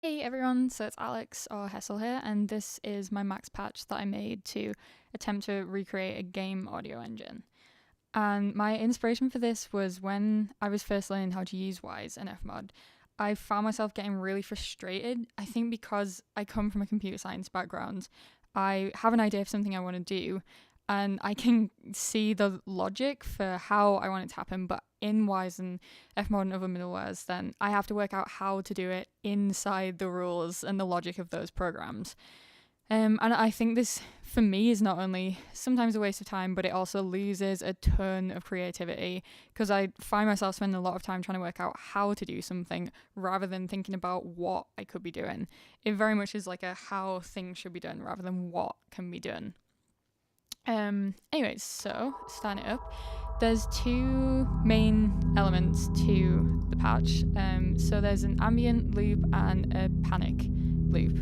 Hey everyone, so it's Alex or Hessel here, and this is my max patch that I made to attempt to recreate a game audio engine. And my inspiration for this was when I was first learning how to use Wise and Fmod. I found myself getting really frustrated. I think because I come from a computer science background, I have an idea of something I want to do, and I can see the logic for how I want it to happen, but in Wise and Fmod and other middlewares, then I have to work out how to do it inside the rules and the logic of those programs. And I think this, for me, is not only sometimes a waste of time, but it also loses a ton of creativity, because I find myself spending a lot of time trying to work out how to do something rather than thinking about what I could be doing. It very much is like a how things should be done rather than what can be done. Anyways, so starting it up, there's two main elements to the patch. So there's an ambient loop and a panic loop.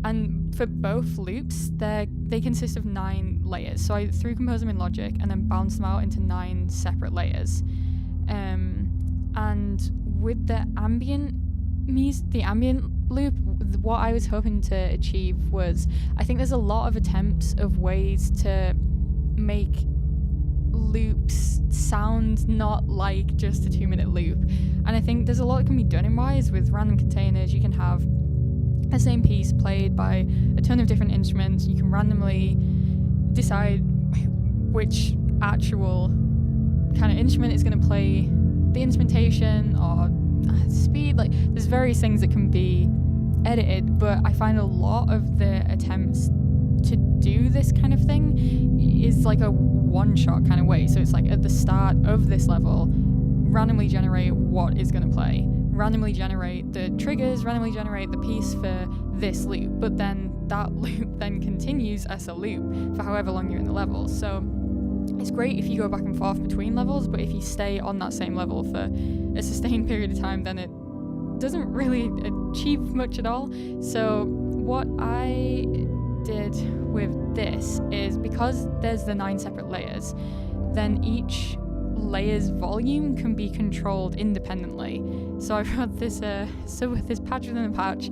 And for both loops, they consist of 9 layers. So I threw compose them in Logic and then bounced them out into 9 separate layers. And with the ambient loop, what I was hoping to achieve was, I think there's a lot of attempts of ways to make loops sound not like just a 2-minute loop. And I think there's a lot that can be done in Wise with random containers. You can have the same piece played by a ton of different instruments. You can randomly decide which actual kind of instrument is going to play the instrumentation or speed. Like, there's various things that can be edited, but I find a lot of the attempts to do this kind of thing is like a one-shot kind of way. So it's like at the start of this level, randomly generate what is going to play, randomly generate the triggers, randomly generate the piece for this loop, but then that loop then continues as a loop for however long you're in the level. So it's great if you go back and forth between levels, but if you stay on that same level for a sustained period of time, then it doesn't really achieve much at all. So what I did with this is, because there's the 9 separate layers, then each layer's volume can be controlled independently. So I wrote this, so with this patch within a patch,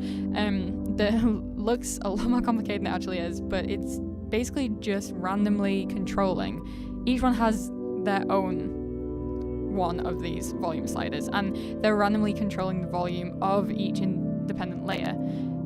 that looks a lot more complicated than it actually is, but it's basically just randomly controlling. Each one has their own one of these volume sliders, and they're randomly controlling the volume of each independent layer.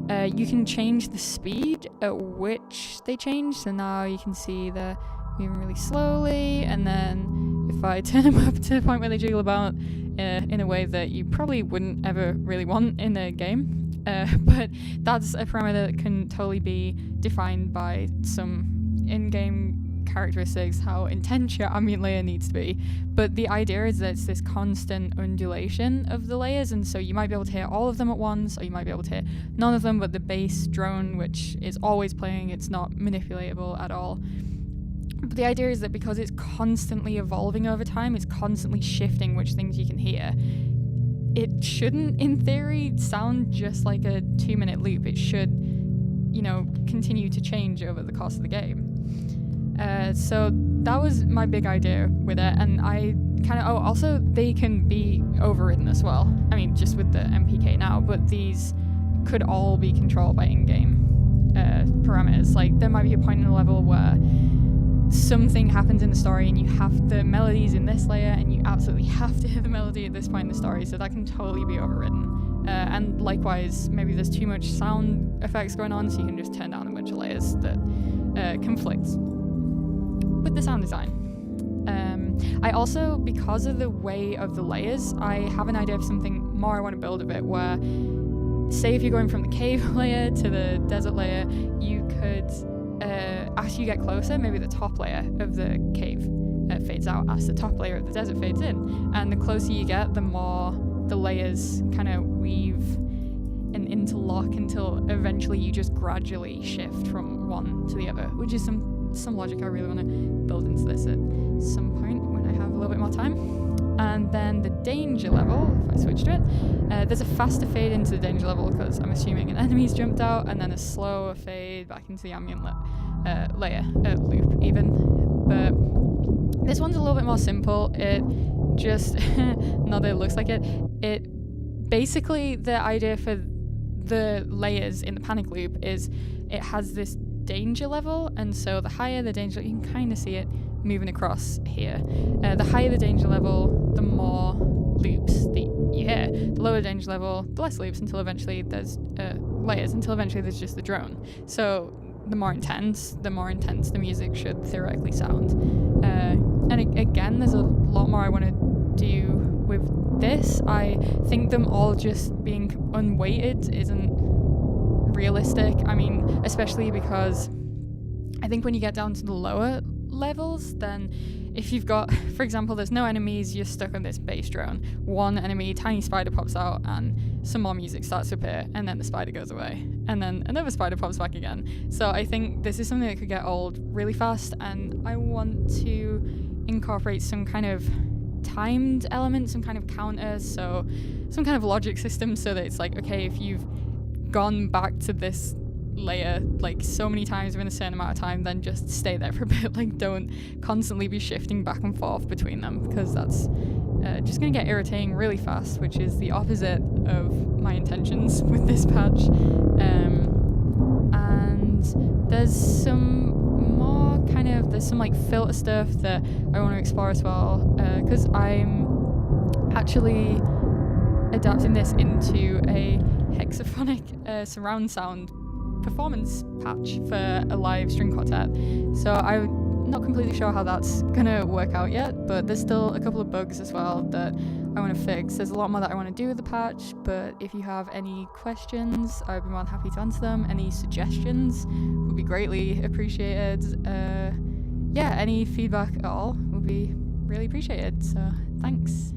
You can change the speed at which they change, so now you can see they're moving really slowly, and then if I turn them up to the point where they jiggle about in a way that you probably wouldn't ever really want in a game. But that's a parameter that can totally be defined by some in-game characteristics, how intense your ambient layer needs to be. But the idea is that it's this constant undulation of the layers, and so you might be able to hear all of them at once, or you might be able to hear none of them, but the bass drone, which is always playing, it's not manipulatable at all. But the idea is that because it's constantly evolving over time, it's constantly shifting which things you can hear. It shouldn't, in theory, sound just like a 2-minute loop. It should, continue to change over the course of the game. So that was my big idea with it, and I also they can be overridden as well. I mean, just with the MPK now, but these could all be controlled by in-game parameters. Like, there might be a point in the level where something happens in the story and you have the melodies in this layer and you absolutely have to hear the melody at this point in the story, so that can totally be overridden. And likewise, maybe there's too much sound effects going on, so you can just turn down a bunch of layers that conflict with the sound design. I also, because of the way of the layers, I have an idea of something more I want to build of it, where, say if you're going from the cave layer to the desert layer, you could, as you get closer, maybe the top layer of the cave fades out as the top layer of the desert fades in. And the closer you get, the more the layers kind of weave and interlock until eventually you just gradually shift from one to the other, which is some logic I really want to build into this at some point when I have a little bit more time. And then the danger level, if I switch to it, there's a faster fade into the danger level because I'm assuming an enemy's jumped out, and then a slower fade back into the ambient layer, loop even. But this one's a little bit more simple. It just, not that it looks like it, basically the idea for the layers in the panic loop is it has this danger level, and so the higher the danger, you can kind of see it moving across here. The higher the danger level, the more loops that you hear. The lower danger level, the less loops, until eventually there's layers, until eventually there's just the drone. So the more intense the music should theoretically sound. And again, there's a lot more I want to do with this. I think them all just being unweighted isn't realistic. I mean, especially because I think when you get down to the lower levels, then if you've got, for example, there's no enemies, you're stuck on this base drone, one enemy, tiny spider pops out, and some more music starts to appear, and then the spider goes away, and then another spider pops back again. So I think this is something that could get old really fast, and I want to incorporate some kind of timed element, some kind of counter, so some kind of logic system, so that it's like, okay, if you've gone back to this layer like so many times within a certain amount of time, then just stay there for a bit. Like, don't constantly be shifting back and forth between them, because that's just gonna get irritating really fast, which is the opposite of my intentions with this patch. And there's some like filter stuff that I want to explore as well, because I'm actually adapting this into a hexaphonic surround sound performance patch for a live string quartet. So I'm not completely sure how that's gonna work out yet, but there's still a couple of bugs as well that I want to fix. There's a lot more that I want to do with the patch, but if you have any questions, I'd be more than happy to answer them. Any suggestions would be greatly appreciated. Yeah, any feedback at all would be really appreciated, so thanks.